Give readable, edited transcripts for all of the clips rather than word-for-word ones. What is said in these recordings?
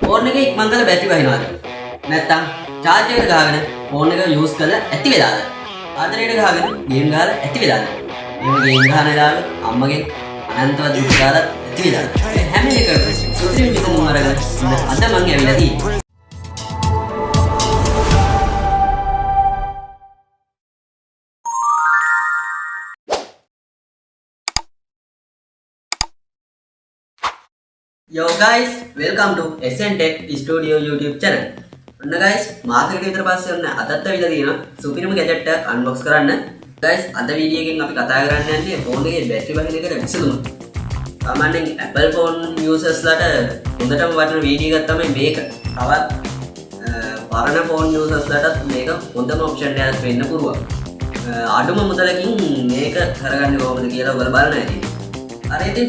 Phone එකේ ඉක්මන් කරලා බැටරි වහිනවාද? නැත්නම් charge එකට ගහගෙන ෆෝන් එක යූස් කරලා ඇති වෙලාද? ආදරයට ගහගෙන ගේම් ගහලා ඇති වෙලාද? එහෙම ගේම් ගහන වෙලාවක අම්මගෙන් අනන්තවත් දුක් ගාලා ඇති වෙලාද? හැම එකකම සුත්‍රිම විසඳුම අරගෙන අද මම ඇවිල්ලා තියෙන්නේ. Yo guys, welcome to SN Tech Studio YouTube channel. ඔන්න guys, මාසෙකට විතර පස්සේ ඔන්න අදත් ඇවිල්ලා තියෙනවා සුපිරිම ගැජට් එකක් අන්බොක්ස් කරන්න. guys, අද වීඩියෝ එකෙන් අපි කතා කරන්න යන්නේ ෆෝන් එකේ බැටරි වහින එකට විසඳුම. සාමාන්‍යයෙන් Apple phone users ලට හොඳටම වටින වීඩියෝ එකක් තමයි මේක. තවත් පරණ phone users ලටත් මේක හොඳම ඔප්ෂන් එකක් වෙන්න පුළුවන්. අඩුම මුදලකින් මේක කරගන්න කොහොමද කියලා ඔයාලා බලන්න ඇති. අර ඉතින්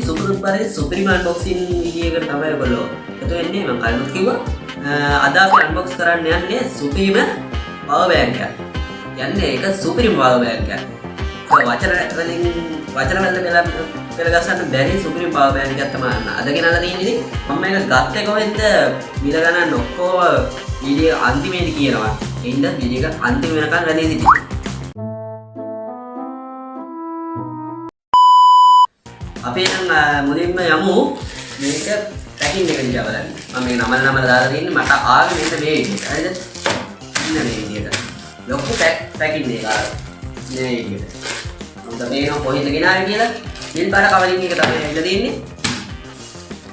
සුපිරිම අන්බොක්සින් වීඩියෝ එකට තමයි ඔයගොල්ලෝ එකතු වෙන්නේ. මම කලින්ත් කිව්වා අද අපි අන්බොක්ස් කරන්න යන්නේ සුපිරිම පවර් බැංක් එකක්. යන්නේ ඒක සුපිරිම පවර් බැංක් එකක්. වචන වලින් පෙළ ගස්සන්න බැරි සුපිරිම පවර් බැංක් එකක් තමයි අද ගෙනල්ලා තියෙන්නේ. මම මේක ගත්තේ කොහෙන්ද මිල ගණන් ඔක්කොම වීඩියෝ අන්තිමේදී කියනවා. ඒ හින්දා වීඩියෝ එක අන්තිම වෙනකන් රැඳී සිටින්න. අපි නම් මුලින්ම යමු මේක පැකින් එක දිහා බලන්න. මම මේ නමල දාලා තියෙන්නේ මට ආවේ මෙන්න මේ විදිහට. හරිද? ඉන්න මේ විදිහට. ලොකු පැකින් එකක් ආවා. මේ විදිහට. මොකද මේක කොහෙද ගෙනාවේ කියලා බිල් පාර කවරින් එක තමයි ඇවිල්ලා තියෙන්නේ.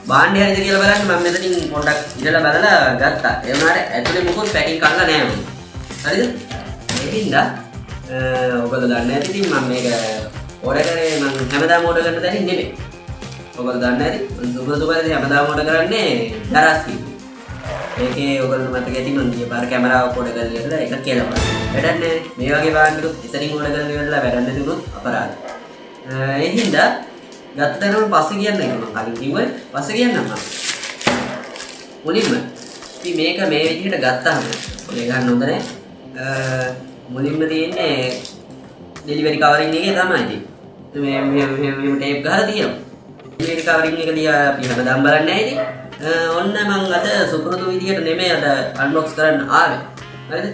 භාණ්ඩය හරිද කියලා බලන්න මම මෙතනින් පොඩ්ඩක් ඉඳලා බලලා ගත්තා. ඒ වුණාට ඇතුලේ මොකොත් පැකින් කරලා නැහැ මම. හරිද? මේකින්ද ඔයගොල්ලෝ දන්නේ නැති ඉතින් මම මේක ඕඩර් කරේ මම හැමදාම ඕඩර් කරන තැනින් නෙමෙයි. ඔයගොල්ලෝ දන්නේ නැති මම සුබසුබදී හැමදාම ඕඩර් කරන්නේ දරස්කි. ඒකේ ඔයගොල්ලෝ මතක ඇති මම ගියපාර කැමරාවක් ඕඩර් කරලා ඉවරලා ඒක කියලා. වැඩක් නැහැ. මේ වගේ භාණ්ඩුත් ඉතින් ඕඩර් කරලා ඉවරලා වැඩක් නැති වුණොත් අපරාධ. ඒ හින්දා ගත්ත තැනම පස්සේ කියන්නේ මම කලින් කිව්වේ පස්සේ කියන්නම් මම. මුලින්ම ඉතින් මේක මේ විදිහට ගත්තාම ඔය ගන්න හොඳ නැහැ. මුලින්ම තියෙන්නේ ඩෙලිවරි කවරින් එකේ තමයි ඉතින්. මේ ටේප් ගහලා තියෙනවා. ඩෙලිවරි කවරින් එක දිහා අපි හැමදාම බලන්නේ නැහැ ඉතින්. ඔන්න මම අද සුපුරුදු විදියට නෙමෙයි අද අන්බොක්ස් කරන්න ආවේ. හරිද?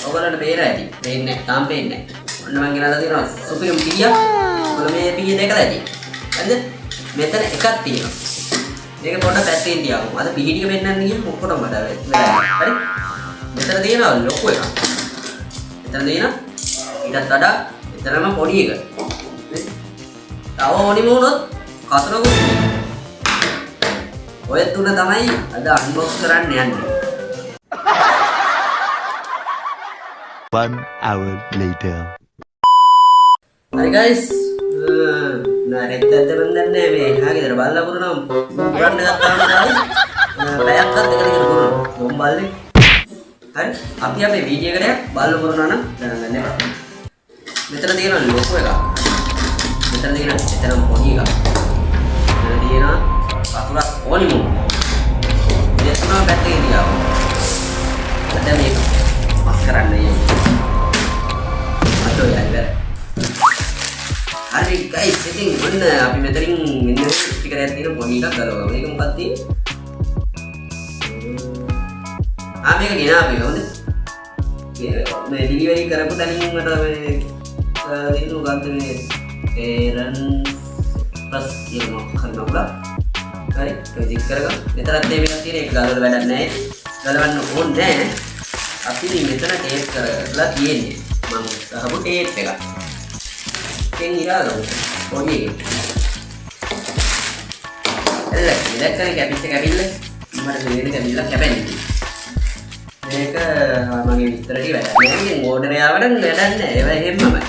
ඔයගොල්ලන්ට පේනවා ඇති. පේන්නේ තාම පේන්නේ නැහැ. ඔන්න මම ගෙනල්ලා තියෙනවා සුපිරිම පීයක්. ඔයාලා මේ පීය දැකලා ඇති. හරිද? මෙතන එකක් තියෙනවා. මේක පොඩ්ඩක් පැත්තෙන් තියාගමු. අද පීහි ටික පෙන්නන්න ගියම ඔක්කොටම මඩ වෙලා. හරි? මෙතන තියෙනවා ලොකු එකක්. මෙතන තියෙනවා ඊටත් වඩා එතරම් පොඩි එක. තව ඕනිම වුණොත් කතරගුත්. ඔය තුන තමයි අද අන්බොක්ස් කරන්න යන්නේ. 1 hour later. Hi guys. නැරෙද්දද බඳන්නේ මේ හාගෙදර බල්ලා පුරනවා. පුරන්න ගත්තාම තමයි පැයක්වත් එක දිගට පුරනවා. මොම්බල්ලේ. හරි. අපි අපේ වීඩියෝ එකට බල්ලා පුරනවා නම් දැනගන්න එපා. මෙතන තියෙන ලොකු එකක්. මෙතන තියෙන එතරම් පොඩි එකක්. මෙතන තියෙන පතුරක් ඕනිමු. මේ තුනම පැත්තකින් තියාගමු. අද මේක මස් කරන්න යන්නේ. අතෝ යන්නේ. හරි guys ඉතින් ඔන්න අපි මෙතනින් මෙන්න ස්පීකර් එකක් තියෙන පොඩි එකක් ගලවගමු. මේක මොකක්ද තියෙන්නේ? මේක ගෙනාවේ හොඳ. මේ ඩෙලිවරි කරපු තැනින් මට මේ දිනු ගන්න ඒරන් ප්ලස් කියනවා කරනවා. හරි ක්ලික් කරගමු. මෙතනත් මේ එකක් තියෙන එක ගලවලා වැඩක් නැහැ. ගලවන්න ඕනේ නැහැ. අපි මෙතන ටේප් කරලා තියෙන්නේ. මම ගහපු ටේප් එක. එකෙන් ඉරාගමු. පොඩි එක. ඉලක්කනේ කැපිච්ච කැපිල්ල. මට දෙවෙනි කැපිල්ල කැපෙන්නේ. මේක මගේ විතර ටික වැඩ. මේකෙන් ඕඩර් ආවට වැඩක් නැහැ. ඒව එහෙමමයි.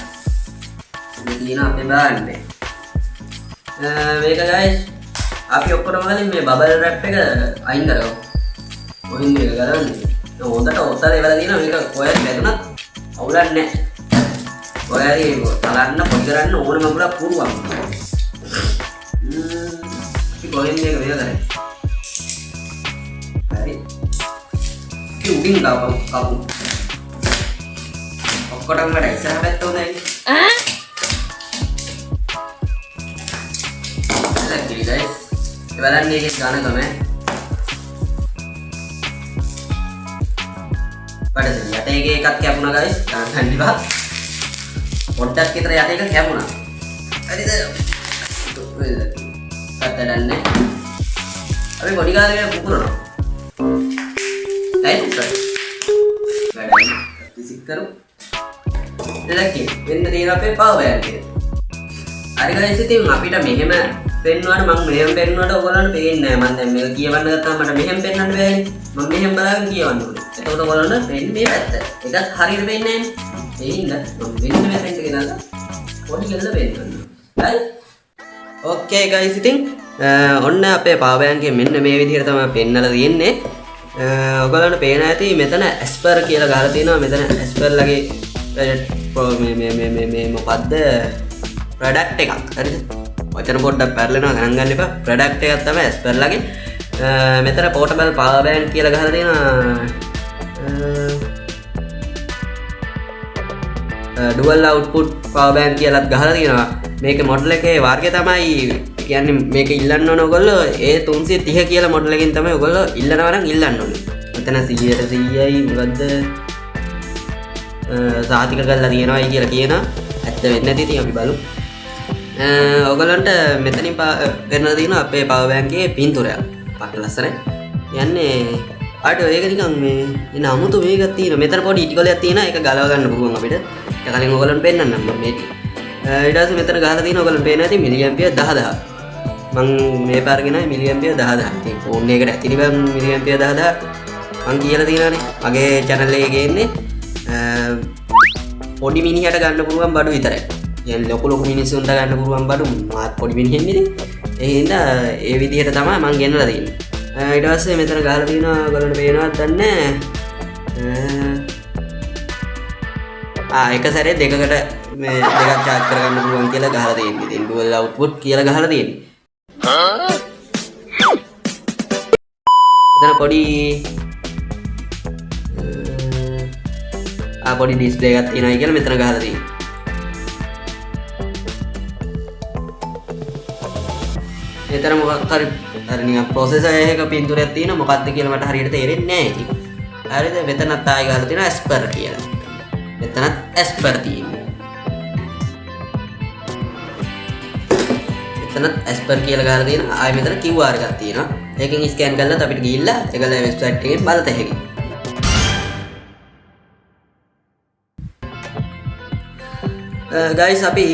තියෙන අපේ බාන්නේ. මේක guys අපි ඔක්කොම ගලින් මේ බබල් රැප් එක අයින් කරගමු. ඔයින් එක ගලවන්න. හොඳට ඔතල ඉවලා තියෙනවා. මේක කොහෙද වැදුනත් අවුලක් නැහැ. ඔයාලි තලන්න පොඩි කරන්න ඕනම ගුණක් පුරුවන්. අපි කොහෙන්ද මේක වෙලා කරන්නේ? හරි. උඩින් කපමු. ඔක්කොටම වැඩ ඉස්සරහ පැත්ත හොඳයි. guys. බලන්න මේකේ ගානකම බඩට යටේ එකක් කැපුණා guys. ගන්න ඉපා. පොඩ්ඩක් විතර යටේ එක කැපුණා. හරිද? කටදන්නේ. අපි පොඩි කාලේ පුපුරනවා. right sir. වැඩි ෆිසික් කරු. එලකේ වෙන්න තියෙන අපේ power bank එක. හරි guys ඉතින් අපිට මෙහෙම පෙන්වන්න මම මෙහෙම පෙන්වන්නට ඔයගොල්ලන්ට පේන්නේ නැහැ. මම දැන් මේක කියවන්න ගත්තාම මට මෙහෙම පෙන්වන්න බෑනේ. මම මෙහෙම බලන් කියවන්න ඕනේ. එතකොට ඔයගොල්ලන්ට වෙන්නේ මේ පැත්ත. ඒකත් හරියට වෙන්නේ නැහැ. ඒ හින්දා මම වෙන්න මේ සෙන්ට් එක දාලා පොඩි කරලා පෙන්වන්න. හරි? ඕකේ guys ඉතින් ඔන්න අපේ power bank එක මෙන්න මේ විදිහට තමයි පෙන්නලා තියෙන්නේ. ඔයගොල්ලන්ට පේන ඇති මෙතන ඇස්පර් කියලා ගහලා තියෙනවා. මෙතන ඇස්පර් ලගේ මේ මොකද්ද ප්‍රොඩක්ට් එකක්. හරිද? වචන පොඩ්ඩක් පැරලෙනවා ගණන් ගන්න එපා. ප්‍රොඩක්ට් එකක් තමයි ඇස්පර් ලගේ. මෙතන portable power bank කියලා ගහලා තියෙනවා. dual output power bank කියලාත් ගහලා තියෙනවා. මේකේ මොඩල් එකේ වර්ගය තමයි කියන්නේ මේක ඉල්ලන්න ඕන ඔයගොල්ලෝ A330 කියලා මොඩල් එකකින් තමයි ඔයගොල්ලෝ ඉල්ලනවා නම් ඉල්ලන්න ඕනේ. මෙතන 100යි මොකද්ද සාතික කරලා තියෙනවායි කියලා කියනවා. ඇත්ත වෙන්නේ නැති ඉතින් අපි බලමු. ඔයගොල්ලන්ට මෙතනින් පෙන්නලා තියෙනවා අපේ power bank එකේ පින්තූරයක්. පාට ලස්සනයි. යන්නේ ආට ඒක නිකන් මේ එන අමුතු මේකක් තියෙනවා. මෙතන පොඩි ඉටිකොලයක් තියෙනවා. ඒක ගලව ගන්න පුළුවන් අපිට. ඒක කලින් ඔයගොල්ලන්ට පෙන්නන්නම් මම මේක. ඊට පස්සේ මෙතන ගහලා තියෙනවා ඔයගොල්ලන්ට පේන ඇති මිලිඇම්පියර් 10000. මං මේ පාර ගෙනාවේ මිලිඇම්පියර් 10000. ඉතින් ෆෝන් එකට ඇතිනි බං මිලිඇම්පියර් 10000. මං කියලා තියෙනවානේ. මගේ channel එකේ ගේන්නේ පොඩි මිනිහට ගන්න පුළුවන් බඩු විතරයි. කියන්නේ ලොකු මිනිස්සුන්ට ගන්න පුළුවන් බඩු මාත් පොඩි මිනිහෙන් ඉතින්. ඒ හින්දා ඒ විදිහට තමයි මං ගෙනලා තියෙන්නේ. ඊට පස්සේ මෙතන ගහලා තියෙනවා ඔයගොල්ලන්ට පේනවද දන්නේ එක සැරේ දෙකකට මේ දෙකක් charge කරගන්න පුළුවන් කියලා ගහලා තියෙන්නේ. ඉතින් dual output කියලා ගහලා තියෙන්නේ. එතන පොඩි පොඩි ඩිස්ප්ලේ එකක් තියෙනවා කියලා මෙතන ගහලා තියෙනවා. මෙතන මොකක් හරි නිකන් ප්‍රොසෙසර් එකක පින්තූරයක් තියෙනවා මොකක්ද කියලා මට හරියට තේරෙන්නේ නැහැ ඉතින්. හරිද? මෙතනත් ආයෙ ගහලා තියෙනවා ඇස්පර් කියලා. මෙතනත් ඇස්පර් තියෙනවා. මෙතනත් ඇස්පර් කියලා ගහලා තියෙනවා. ආයෙ මෙතන QR එකක් තියෙනවා. ඒකෙන් ස්කෑන් කරලා අපිට ගිහිල්ලා ඒගොල්ලෝ වෙබ්සයිට් එකෙන් බලත හැකියි. guys අපි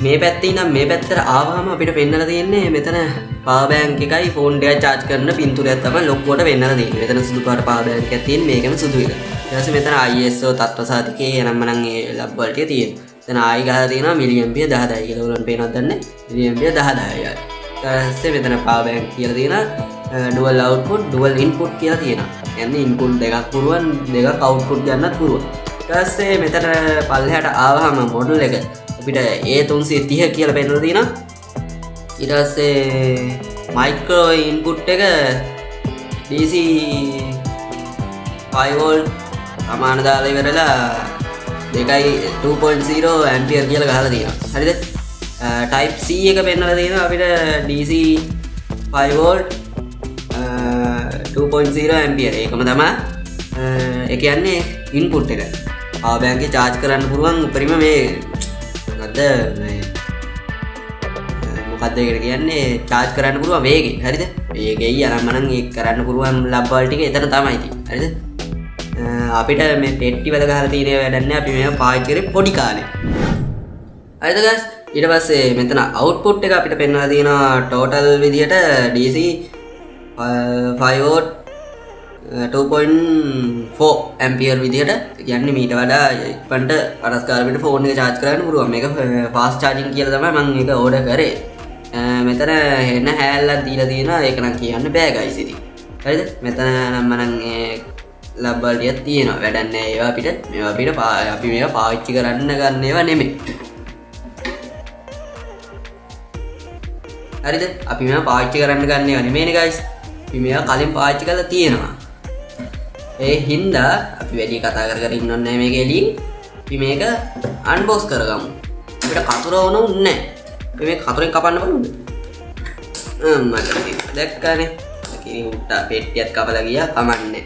මේ පැත්තේ ඉඳන් මේ පැත්තට ආවම අපිට පෙන්නලා තියෙන්නේ මෙතන power bank එකයි phone එක charge කරන පින්තූරයක් තමයි ලොක්කුවට වෙන්නලා තියෙන්නේ. මෙතන සුදු පාට power bank එකක් තියෙන මේකම සුදු එක. ඊට පස්සේ මෙතන ISO තත්ත්ව සාධකයේ එනම්මනම් ඒ ලබ් වලට තියෙනවා. එතන ආයි ගහලා තියෙනවා මිලිඇම්පියර් 10000යි කියලා. ඔයගොල්ලන් පේනවද දන්නේ? මිලිඇම්පියර් 10000යි. ඊට පස්සේ මෙතන power bank කියලා තියෙනවා dual output dual input කියලා තියෙනවා. කියන්නේ input දෙකක් පුරුවන් දෙකක් output ගන්නත් පුරුවන්. ඊට පස්සේ මෙතන පල්ලෙහාට ආවහම මොඩල් එක අපිට A330 කියලා පෙන්නලා තියෙනවා. ඊට පස්සේ මයික්‍රෝ ඉන්පුට් එක DC 5 volt සමාන දාලා ඉවරලා 2.0 ඇම්පියර් කියලා ගහලා තියෙනවා. හරිද? type C එක පෙන්නලා තියෙනවා අපිට DC 5 volt 2.0 ඇම්පියර්. ඒකම තමයි ඒ කියන්නේ ඉන්පුට් එක. power bank එක charge කරන්න පුළුවන් උපරිම මේ මොකද්ද මේ මොකද්ද ඒකට කියන්නේ charge කරන්න පුළුවන් වේගය. හරිද? වේගයයි අරමනම් ඒක කරන්න පුළුවන් ලබ්බල් ටික එතන තමයි තියෙන්නේ. හරිද? අපිට මේ පෙට්ටි වල ගහලා තියෙන ඒවා වැඩක් නැහැ. අපි මේවා පාවිච්චි කරේ පොඩි කාලේ. හරිද guys? ඊට පස්සේ මෙතන output එක අපිට පෙන්වලා තියෙනවා total විදියට DC 5 volt 2.4 ampere විදියට. කියන්නේ මීට වඩා ඉක්මනට පරස්කාරකට ෆෝන් එක charge කරන්න පුළුවන්. මේක fast charging කියලා තමයි මම මේක order කරේ. මෙතන එන හැල්ලක් දීලා තියෙනවා. ඒක නම් කියන්න බෑ guys ඉතින්. හරිද? මෙතන නම් මනම් ලබ්බල් ටිකක් තියෙනවා. වැඩක් නෑ ඒවා අපිට. මේවා අපිට අපි මේවා පාවිච්චි කරන්න ගන්න ඒවා නෙමෙයි. හරිද? අපි මේවා පාවිච්චි කරන්න ගන්න ඒවා නෙමෙයිනේ guys. අපි මේවා කලින් පාවිච්චි කරලා තියෙනවා. ඒ හින්දා අපි වැඩි කතා කර ඉන්න ඕනේ නෑ මේක එළියෙන්. අපි මේක අන්බොක්ස් කරගමු. අපිට කතුර වුණොත් නෑ. අපි මේක කතුරෙන් කපන්න බලමුද? මට දැක්කනේ. කිරි උට්ටා පෙට්ටියක් කපලා ගියා කමන්නේ.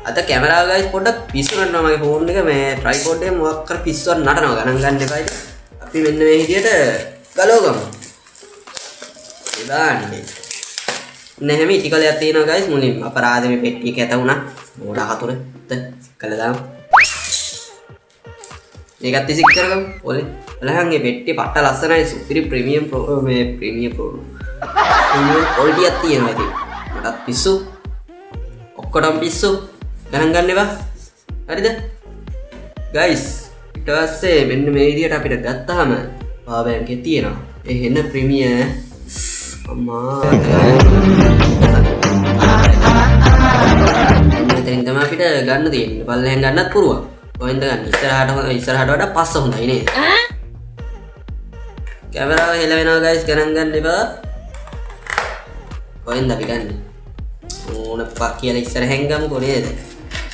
අද කැමරාව ගයිස් පොඩ්ඩක් පිස්සු කරනවා මගේ ෆෝන් එක මේ ට්‍රයිපෝඩ් එකේ මොකක් කර පිස්සුවක් නටනවා ගණන් ගන්න එපා ඉතින් අපි මෙන්න මේ විදියට ගලවගමු ඉදාන්නේ නැහැම ඉටිකලයක් තියෙනවා ගයිස් මුලින්ම අපරාධ මේ පෙට්ටිය කැත වුණා මොඩ හතුරට කළා දාමු මේකත් ඉසික් කරගමු ඔලේ බලහන්ගේ පෙට්ටිය පට්ට ලස්සනයි සුපිරි ප්‍රීමියම් මේ ප්‍රීමියම් ක්වොලිටියක් තියෙනවා ඉතින් මටත් පිස්සු ඔක්කොටම පිස්සු ගණන් ගන්න එපා හරිද ගයිස් ඊට පස්සේ මෙන්න මේ විදියට අපිට ගත්තාම පවර් බැංක් එකේ තියෙනවා ඒ එන ප්‍රීමියම් අම්මා මෙතෙන් තමයි අපිට ගන්න තියෙන්නේ පල්ලෙන් ගන්නත් පුරුවා කොහෙන්ද ගන්න ඉස්සරහට වඩා පස්ස හොඳයි නේද කැමරාව හෙල වෙනවා ගයිස් ගණන් ගන්න එපා කොහෙන්ද අපි ගන්න ඕන පක් කියලා ඉස්සරහෙන් ගමුකෝ නේද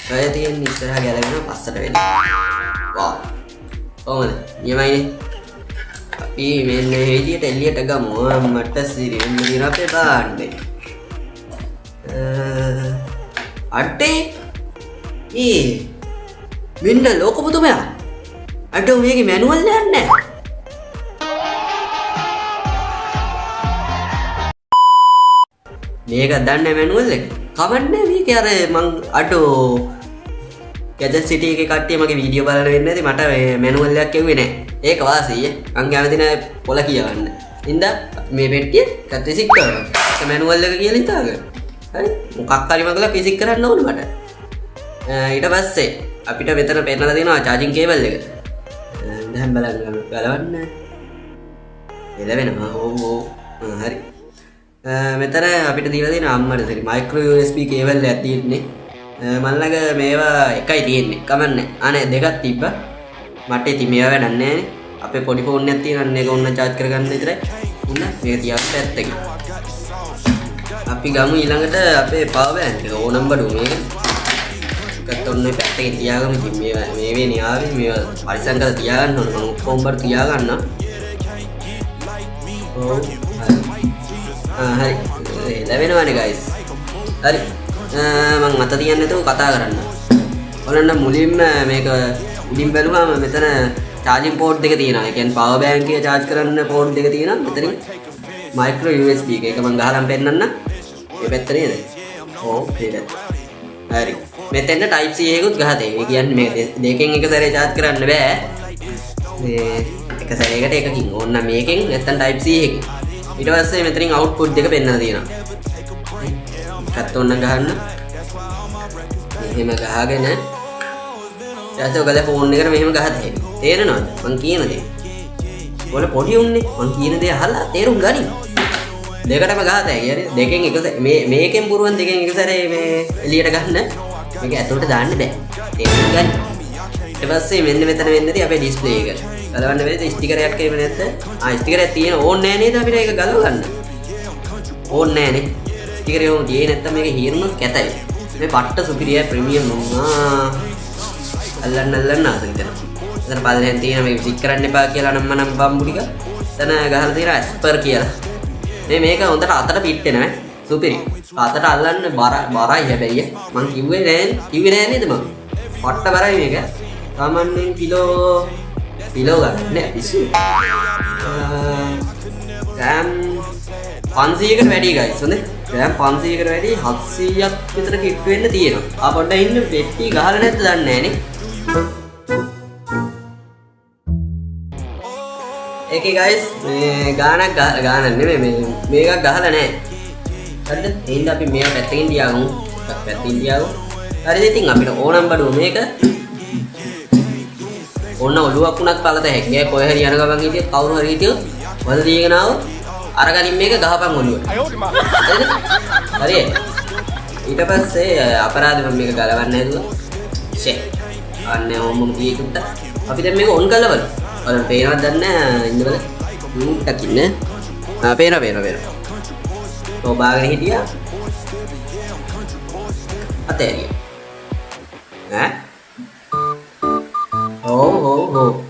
ඔය තියෙන ඉස්සරහ ගැලවෙනවා පස්සට වෙන්නේ වා කොහොමද නියමයිනේ අපි මෙන්න මේ විදියට එළියට ගමු මට සිරි වෙන්න දින අපේ බාන්නේ අඩේ මෙන්න ලෝකපුතුමයා අඩෝ මේකේ මැනුවල් එකක් නැහැ මේක දන්නේ මැනුවල් එක කමන්නේ මේක අර මං අඩෝ ගැජට් සිටි එකේ කට්ටිය මගේ වීඩියෝ බලන වෙන්නේ නැති මට මැනුවල් එකක් කිව්වේ නැහැ ඒක වාසිය මං කැමති නැහැ පොළ කියවන්න ඉඳ මේ පෙට්ටිය කත් විසික් කරනවා ඒක මැනුවල් එක කියලා හිතාගන්න හරි මොකක් හරි මගලා ෆිසික් කරන්න ඕනේ මට ඊට පස්සේ අපිට මෙතන පෙන්නලා තියෙනවා charging cable එක දැන් බලන්න ගලවන්න එළවෙනවා ඕ හරි මෙතන අපිට දීලා තියෙන අම්මට සරි මයික්‍රෝ USB cable එකක් තියෙන්නේ මම ළඟ මේවා එකයි තියෙන්නේ කමන්නේ අනේ දෙකක් තිබ්බා මට ඉතින් මේවා වැඩක් නැහැ අපේ පොඩි ෆෝන් එකක් තියෙනවා ඒක ඕන්න charge කරගන්න විතරයි උන්න මේක තියාගන්න පැත්තකින් අපි ගමු ඊළඟට අපේ power bank එක ඕනම් බඩු මේක එකත් ඔන්න පැත්තකින් තියාගමු ඉතින් මේ වෙන්නේ ආවේ මේවා පරිසම් කරලා තියාගන්න ඕන මම ඔක්කොම බඩු තියාගන්න ඔව් හරි ලැබෙනවානේ ගයිස් හරි මං අත තියන්නේ නැතුව කතා කරන්න ඔයාලන්න මුලින්ම මේක උඩින් බැලුවාම මෙතන charging port දෙක තියෙනවා ඒ කියන්නේ power bank එක charge කරන්න port දෙක තියෙනවා මෙතනින් micro USB එක ඒක මං ගහලා පෙන්නන්න මේ පැත්ත නේද ඔව් මේ පැත්ත හරි මෙතෙන් type C එකකුත් ගහතේ ඒ කියන්නේ මේ දෙකෙන් එක සැරේ charge කරන්න බෑ මේ එක සැරේකට එකකින් ඕන්න මේකෙන් නැත්තම් type C එකකින් ඊට පස්සේ මෙතනින් output දෙක පෙන්නලා තියෙනවා. එකත් ඔන්න ගහන්න. මෙහෙම ගහගෙන ඊට ඔයගොල්ලෝ ෆෝන් එකට මෙහෙම ගහතේ. තේරෙනවද? මං කියන දේ. ඔයාලා පොඩි උන්නේ මං කියන දේ අහලා තේරුම් ගනින්. දෙකටම ගහතේ. කියන්නේ දෙකෙන් එක මේකෙන් පුරුවන් දෙකෙන් එක සැරේ මේ එළියට ගන්න. මේක ඇතුළට දාන්න බෑ. තේරුම් ගන්න. ඊට පස්සේ මෙන්න මෙතන වෙන්නේ අපේ ඩිස්ප්ලේ එක. ගලවන්න වෙලෙ ස්ටිකරයක් එහෙම නැත්ද? ස්ටිකරයක් තියෙන ඕනේ නැහැ නේද අපිට ඒක ගලව ගන්න. ඕනේ නැහැ නේ. ස්ටිකරේ ඕම තියෙන්නේ නැත්තම් මේක හීරුනොත් කැතයි. මේ පට්ට සුපිරිය ප්‍රීමියම් අල්ලන්න ආස විතර. එතන පල්ලෙන් තියෙන මේක විසික් කරන්න එපා කියලා නම් බම්බු ටික. එතන ගහලා තියෙනවා ඇස්පර් කියලා. මේක හොඳට අතට පිට් වෙනවා. සුපිරි. අතට අල්ලන්න බරයි හැබැයි. මං කිව්වේ නෑ නේද මං? පට්ට බරයි මේක. සාමාන්‍යයෙන් කිලෝ ගන්න නෑ පිස්සු ග්‍රෑම් 500කට වැඩි ගයිස් හොඳේ ග්‍රෑම් 500කට වැඩි 700ක් විතර කිට්ටු වෙන්න තියෙනවා පොඩ්ඩක් ඉන්න පෙට්ටි ගහලා නැද්ද දන්නේ නෑනේ ඒකේ ගයිස් මේ ගානක් නෙමෙයි මේකක් ගහලා නෑ හරිද එහෙනම් අපි මේක පැත්තකින් තියාගමු හරිද ඉතින් අපිට ඕනම් බඩුව මේක ඔන්න ඔළුවක් උනත් පළත හැකියි කොහේ හරි යන ගමන් හිටියත් කවුරු හරි හිටියොත් වල දීගෙන ආව අරගනින් මේක ගහපන් ඔළුවට හරි ඊට පස්සේ අපරාධ මම මේක ගලවන්න හැදුවා ෂේ අනේ ඔම්මම කීකුට අපි දැන් මේක ඔන් කරලා බලමු ඔයාලට පේනවද දන්නේ ඉන්න බල ටකින්න පේනවා ඔය බාගෙන හිටියා අතේරිය ඈ Oh.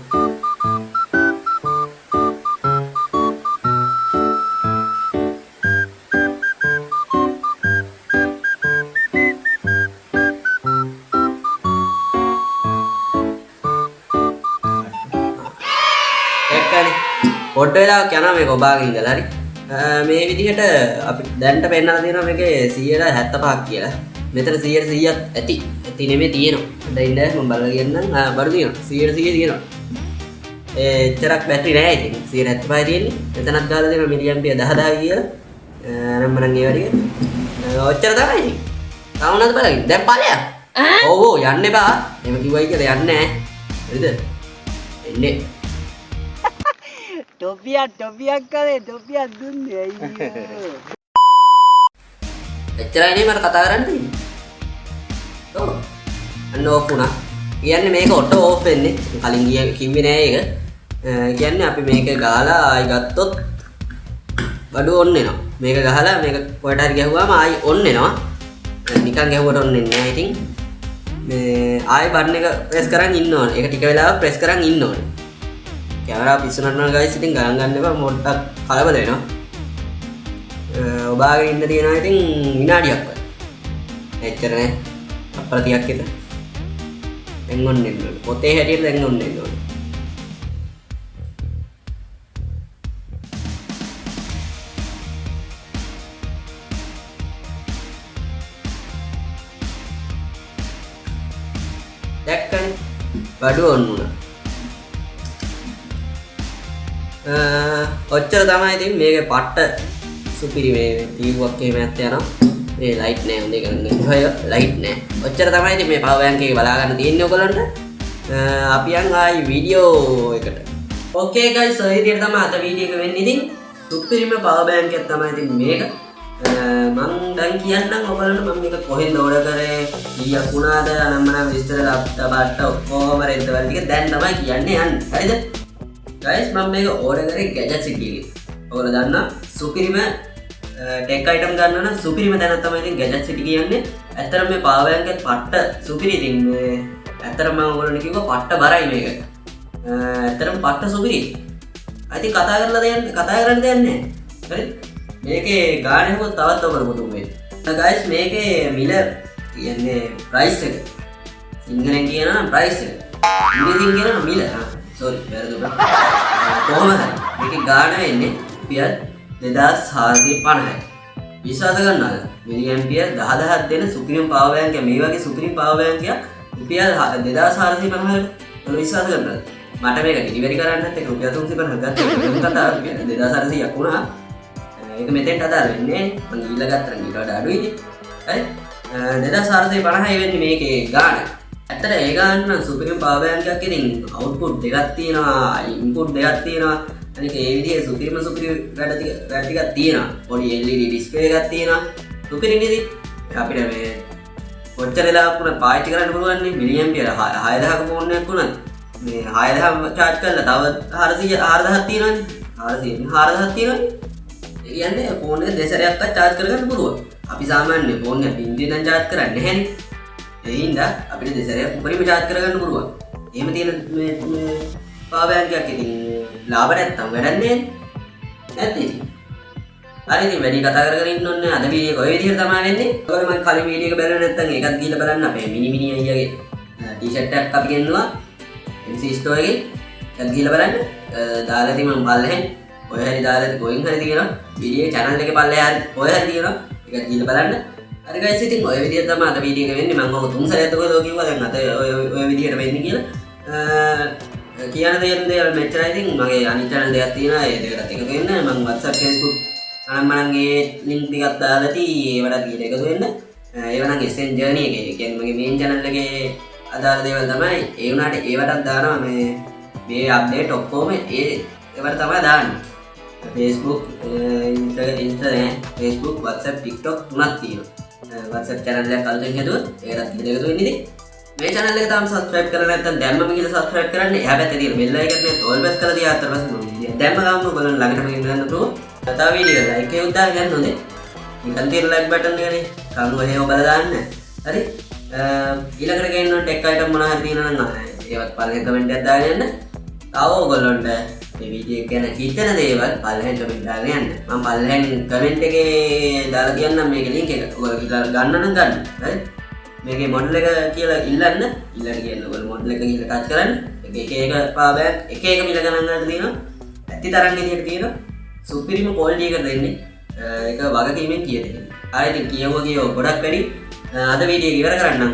වෙලාවක් යනවා මේක ඔබාගෙන ඉඳලා හරි. මේ විදිහට අපි දැන්ට පෙන්නලා තියෙනවා මේකේ 175ක් කියලා. මෙතන 100ක් ඇති. ඇති නෙමෙයි තියෙනවා. දැන් ඉන්න මම බලලා කියන්නම්. බඩු තියෙනවා. 100 තියෙනවා. එච්චරක් බැටරි නෑ ඉතින් 175 තියෙන්නේ. මෙතනත් ගාලා දෙනවා මිලියම්පියර් 10000 කියලා. නම් මනම් ඒ වගේ ඔච්චර තමයි ඉතින්. තාමනද බලන්න. දැන් ඵලයක්. ඔව් යන්න එපා. එහෙම කිව්වයි කියලා යන්නේ නෑ. හරිද? එන්නේ. ටොපියක් කරේ ටොපියක් දුන්නේ අයියෝ. එච්චරයි නේ මට කතා කරන්න තියෙන්නේ. ඔව්. අන්න ඕෆ් වුණා. කියන්නේ මේක ඔටෝ ඕෆ් වෙන්නේ. කලින් කිව්වේ නෑ ඒක. කියන්නේ අපි මේක ගහලා ආයි ගත්තොත් බඩු ඔන් වෙනවා. මේක ගහලා මේක කොහෙට හරි ගැහුවාම ආයි ඔන් වෙනවා. නිකන් ගැහුවට ඔන් වෙන්නේ නෑ ඉතින්. මේ ආයි බටන් එක ප්‍රෙස් කරන් ඉන්න ඕනේ. ඒක ටික වෙලාවක් ප්‍රෙස් කරන් ඉන්න ඕනේ. කැමරාව පිස්සුනනවා ගයිස් ඉතින් ගණන් ගන්න එපා මොඩ්ඩක් කලබල වෙනවා. ඔබාගෙන ඉන්න තියෙනවා ඉතින් විනාඩියක් වගේ. එච්චර නෑ. අපර 30ක් විතර. දැන් ඔන්න එන්න ඕනේ. පොතේ හැටියට දැන් ඔන්න එන්න ඕනේ. දැක්කනේ බඩු ඔන්න වුණා. ඔච්චර තමයි ඉතින් මේකේ පට්ට සුපිරි මේ ටීවුවක් එහෙම නැත් යනවා. මේ ලයිට් නෑ හොඳේ කරන්නේ. ඔය ලයිට් නෑ. ඔච්චර තමයි ඉතින් මේ පවර් බැංක් එක බලා ගන්න තියෙන්නේ ඔයගොල්ලන්ට. අපි යන් ආයි වීඩියෝ එකට. ඕකේ ගයිස් ඔය විදිහට තමයි අද වීඩියෝ එක වෙන්නේ ඉතින්. සුපිරිම පවර් බැංක් එක තමයි ඉතින් මේක. මං දැන් කියන්නම් ඔයගොල්ලන්ට මම මේක කොහෙන්ද ඕඩර් කරේ කීයක් වුණාද අනම්මනම් විස්තර ලබ්ට ඔක්කොම රෙද්දවල ටික දැන් තමයි කියන්නේ යන්නේ. හරිද? guys මම මේක ඕඩර් කරේ ගැජට් සිටි එකේ. ඔයගොල්ලෝ දන්නා සුපිරිම ටෙක් අයිටම් ගන්න නම් සුපිරිම තැනක් තමයි ඉතින් ගැජට් සිටි කියන්නේ. ඇත්තටම මේ පවර් බැංක් එක පට්ට සුපිරි ඉතින් මේ ඇත්තටම මම ඔයගොල්ලන්ට කිව්වා පට්ට බරයි මේක. ඇත්තටම පට්ට සුපිරි. ඉතින් කතා කරන්න දෙයක් නැහැ. හරි? මේකේ ගාන හොත් තවත් ඔබට පුදුම වෙයි. guys මේකේ මිල කියන්නේ ප්‍රයිස් එක. සිංහලෙන් කියනවා නම් ප්‍රයිස් එක. ඉංග්‍රීසියෙන් කියනවා මිල. sorry වැරදුනා. කොහොමද? මේකේ ගාන වෙන්නේ රුපියල් 2450යි. විශ්වාස කරනවද? මිලියම්පියර් 10000ක් දෙන සුපිරිම පවර් බැංක් එක මේ වගේ සුපිරිම පවර් බැංක් එකක් රුපියල් 2450කට ඔයාලා විශ්වාස කරනවද? මට මේක ඩෙලිවරි කරන්නත් ඒක රුපියල් 350ක් ගත්තා. ඒක කතාව රුපියල් 2400ක් වුණා. ඒක මෙතෙන්ට අදාළ වෙන්නේ මම ඊළඟ ගත්තා ඊට වඩා අඩුයි ඉතින්. හරි? 2450යි වෙන්නේ මේකේ ගාන. ඇත්තට ඒ ගාන නම් සුපිරිම පවර් බැංක් එකක් ඉතින් අවුට්පුට් දෙකක් තියෙනවා, ඉන්පුට් දෙකක් තියෙනවා. අනික ඒ විදිහේ සුපිරිම වැඩ ටිකක් තියෙනවා. පොඩි LED ඩිස්ප්ලේ එකක් තියෙනවා. සුපිරි නේද? අපිට මේ කොච්චර වෙලාවක් වුණත් පාවිච්චි කරන්න පුළුවන් නේ. මිලියම්පියර් 6000ක ෆෝන් එකක් වුණත් මේ 6000 charge කරලා තව 4000ක් තියෙනවනේ. 4000ක් තියෙනවනේ. ඒ කියන්නේ ෆෝන් එක දෙසරයක්වත් charge කරගන්න පුළුවන්. අපි සාමාන්‍ය ෆෝන් එක පින්දෙන් නම් charge කරන්නේ නැහැනේ. ඒ හින්දා අපිට දෙසරයක් උඩරිම charge කරගන්න පුළුවන්. එහෙම තියෙන මේ පවර් බැංක් එකක් ඉතින් ලාභ නැත්තම් වැඩන්නේ නැත්නම් ඉතින්. හරි ඉතින් වැඩි කතා කර ඉන්න ඕනේ. අද වීඩියෝ එක ඔය විදිහට තමයි වෙන්නේ. ඔයාලා මම කලින් වීඩියෝ එක බලලා නැත්නම් ඒකත් ගිහලා බලන්න අපේ මිනි අයියාගේ ටී-ෂර්ට් එකක් අපි ගෙන්නුවා MC ස්ටෝර් එකේ. ඒකත් ගිහලා බලන්න. දාලා තියෙන මම බලලා ඔය හරි දාලා ගෝයින් හරි තියෙනවා. වීඩියෝ channel එකේ පල්ලෙහා හරි ඔය හරි තියෙනවා. ඒකත් ගිහලා බලන්න. හරි guys ඉතින් ඔය විදිහට තමයි අද වීඩියෝ එක වෙන්නේ. මම ඔය තුන් සැරයක් ඔයගොල්ලෝ කිව්වා දැන් අද ඔය විදිහට වෙන්නේ කියලා. කියන දේ මෙච්චරයි. ඉතින් මගේ අනිත් channel දෙකක් තියෙනවා. ඒ දෙකට එකතු වෙන්න මම WhatsApp Facebook අනම්මනන්ගේ link ටිකක් දාලා තියෙයි. ඒවට ගිහලා එකතු වෙන්න. ඒව නම් SN journey එකේ. ඒ කියන්නේ මගේ main channel එකේ අදාළ දේවල් තමයි. ඒ වුණාට ඒවටත් දානවා මේ අප්ඩේට් ඔක්කොම ඒවට තමයි දාන්නේ. Facebook Instagram Facebook WhatsApp TikTok තුනක් තියෙනවා. WhatsApp channel එකක් අලුතෙන් හදුවොත් ඒකටත් ගිහලා එකතු වෙන්න ඉතින්. මේ channel එක තාම subscribe කරලා නැත්නම් දැන්මම ගිහලා subscribe කරන්න. එහා පැත්තේ තියෙන bell icon එක all press කරලා තියාගත්ත පස්සේ මම වීඩියෝ දැන්ම ගාමු බලන්න ළඟටම ඉන්න පුළුවන්. තව වීඩියෝ like එකක් දාලා යන්න හොඳේ. නිකන් තියෙන like button එකනේ කරුණු එහෙම බලලා දාන්න. හරි? ඊළඟට ගේන්න ඕන ටෙක් අයිටම් මොනවා හරි තියෙනවා නම් ඒවත් පල්ලෙන් කමෙන්ට් එකක් දාගෙන යන්න. තව ඕගොල්ලොන්ට මේ වීඩියෝ එක ගැන හිතන දේවල් පල්ලෙන් කමෙන්ට් දාගෙන යන්න. මම පල්ලෙන් කමෙන්ට් එකේ දාලා තියන්නම් මේකේ link එක. ඔයගොල්ලෝ ගිහලා ගන්න නම් ගන්න. හරි? මේකේ මොඩල් එක කියලා ඉල්ලන්න කියන්න ඔයගොල්ලෝ මොඩල් එක ගිහලා ටච් කරන්න. එක පවර් බැංක් එක මිල ගණන් වලට තියෙනවා. ඇති තරම් විදියට තියෙන සුපිරිම ක්වොලිටි එක දෙන්නේ. ඒක වගකීමෙන් කියදෙන්නේ. ආයෙත් කියවුවා ගොඩක් වැඩි. අද වීඩියෝ ඉවර කරන්නම්.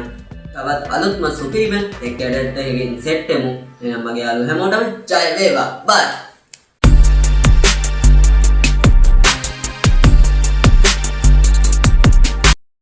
තවත් අලුත්ම සුපිරිම එක් ඇඩට් එකකින් සෙට් වෙමු. එහෙනම් මගේ යාළුවෝ හැමෝටම ජය වේවා. බයි.